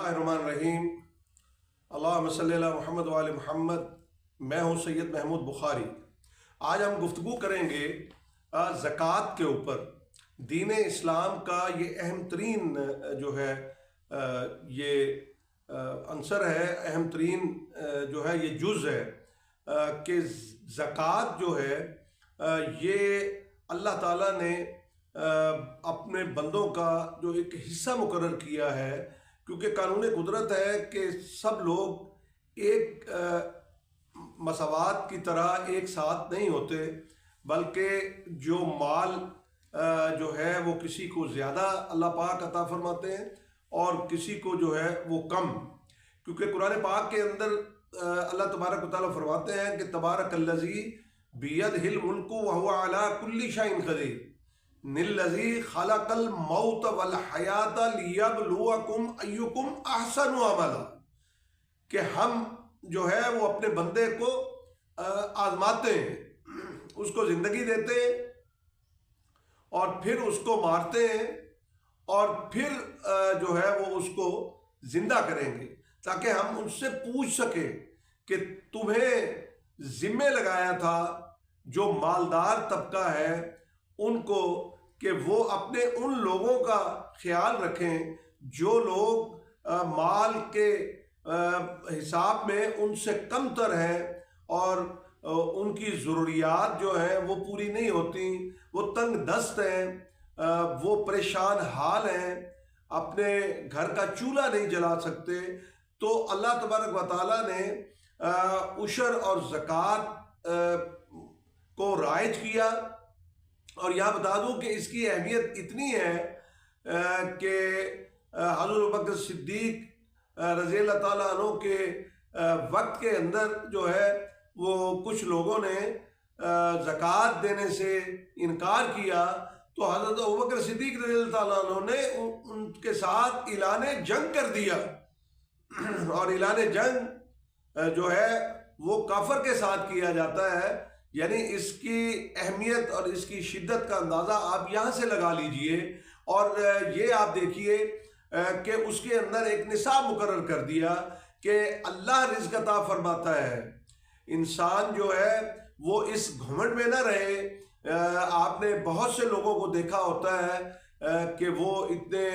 बिस्मिल्लाहिर्रहमानिर्रहीम। अल्लाहुम्मा सल्ली अला मुहम्मद व आले मुहम्मद। मैं हूँ सैयद महमूद बुखारी। आज हम गुफ्तगू करेंगे ज़कात के ऊपर। दीन इस्लाम का ये अहम तरीन जो है ये अंसर है, अहम तरीन जो है ये जुज़ है कि ज़कात जो है ये अल्लाह ताला ने अपने बंदों का जो एक हिस्सा मुकर्रर किया है, क्योंकि कानून कुदरत है कि सब लोग एक मसावात की तरह एक साथ नहीं होते, बल्कि जो माल जो है वो किसी को ज़्यादा अल्लाह पाक अता फरमाते हैं और किसी को जो है वो कम। क्योंकि कुरान पाक के अंदर अल्लाह तबारक व तआला फरमाते हैं कि तबारकल्लज़ी बियदिहिल मुल्कु व हुवा अला कुल्ली शैइन क़दीर निल्लज़ी खलक़ल मौत वल हयात लियब्लुवकुम अय्युकुम अहसनु अमला। कि हम जो है वो अपने बंदे को आजमाते हैं, उसको ज़िंदगी देते हैं और फिर उसको मारते हैं और फिर जो है वो उसको ज़िंदा करेंगे, ताकि हम उनसे पूछ सकें कि तुम्हें ज़िम्मे लगाया था जो मालदार तबका है उनको, कि वो अपने उन लोगों का ख्याल रखें जो लोग माल के हिसाब में उनसे कमतर हैं और उनकी ज़रूरियात जो है वो पूरी नहीं होती, वो तंग दस्त हैं, वो परेशान हाल हैं, अपने घर का चूल्हा नहीं जला सकते। तो अल्लाह तबारक व तआला ने उशर और ज़कात को राइज किया। और यहाँ बता दूँ कि इसकी अहमियत इतनी है कि हज़रत अबू बकर सिद्दीक़ रज़ी अल्लाह तआला अन्हु के वक्त के अंदर जो है वो कुछ लोगों ने ज़कात देने से इनकार किया, तो हज़रत अबू बकर सिद्दीक़ रज़ी अल्लाह तआला अन्हु ने उनके साथ ऐलान जंग कर दिया। और ऐलान जंग जो है वो काफर के साथ किया जाता है, यानी इसकी अहमियत और इसकी शिद्दत का अंदाज़ा आप यहाँ से लगा लीजिए। और ये आप देखिए कि उसके अंदर एक निसाब मुकर्रर कर दिया कि अल्लाह रिज़्क़ अता फरमाता है। इंसान जो है वो इस घमंड में ना रहे। आपने बहुत से लोगों को देखा होता है कि वो इतने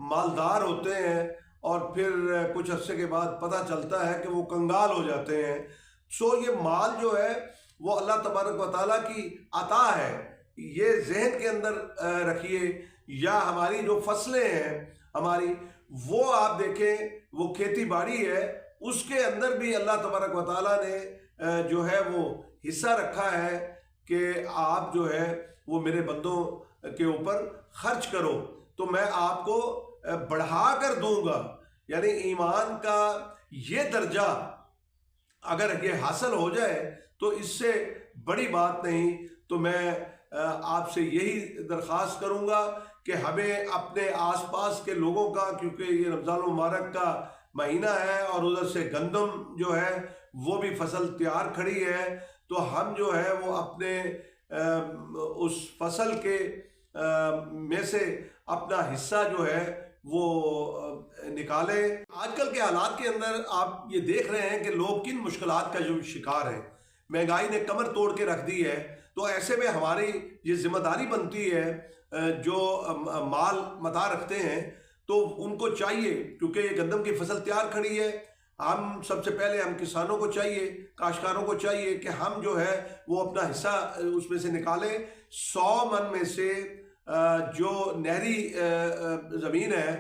मालदार होते हैं और फिर कुछ अरसे के बाद पता चलता है कि वो कंगाल हो जाते हैं। सो ये माल जो है वो अल्लाह तबारक व तआला की अता है, ये जहन के अंदर रखिए। या हमारी जो फसलें हैं हमारी, वो आप देखें वो खेती बाड़ी है, उसके अंदर भी अल्लाह तबारक व तआला ने जो है वो हिस्सा रखा है कि आप जो है वो मेरे बंदों के ऊपर खर्च करो तो मैं आपको बढ़ा कर दूंगा। यानी ईमान का ये दर्जा अगर ये हासिल हो जाए तो इससे बड़ी बात नहीं। तो मैं आपसे यही दरख्वास्त करूंगा कि हमें अपने आसपास के लोगों का, क्योंकि ये रमज़ान मुबारक का महीना है और उधर से गंदम जो है वो भी फसल तैयार खड़ी है, तो हम जो है वो अपने उस फसल के में से अपना हिस्सा जो है वो निकालें। आजकल के हालात के अंदर आप ये देख रहे हैं कि लोग किन मुश्किलात का जो शिकार हैं। महंगाई ने कमर तोड़ के रख दी है, तो ऐसे में हमारी ये जिम्मेदारी बनती है जो माल मता रखते हैं, तो उनको चाहिए, क्योंकि ये गंदम की फसल तैयार खड़ी है, हम सबसे पहले हम किसानों को चाहिए, काश्तकारों को चाहिए कि हम जो है वो अपना हिस्सा उसमें से निकालें। 100 मन में से जो नहरी ज़मीन है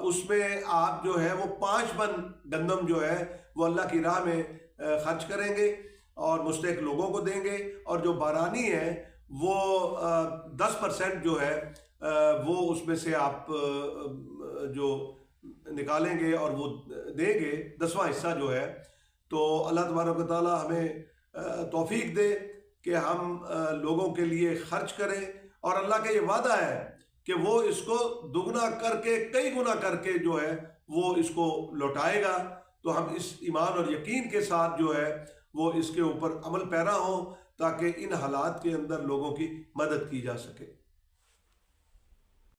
उसमें आप जो है वो 5 मन गंदम जो है वो अल्लाह की राह में खर्च करेंगे और मुस्तहिक लोगों को देंगे, और जो बारानी है वो 10% जो है वो उसमें से आप जो निकालेंगे और वो देंगे 10वां हिस्सा जो है। तो अल्लाह तबारक व तआला हमें तौफीक दे कि हम लोगों के लिए खर्च करें, और अल्लाह का ये वादा है कि वो इसको दुगना करके कई गुना करके जो है वो इसको लौटाएगा। तो हम इस ईमान और यकीन के साथ जो है वो इसके ऊपर अमल पैरा हो, ताकि इन हालात के अंदर लोगों की मदद की जा सके।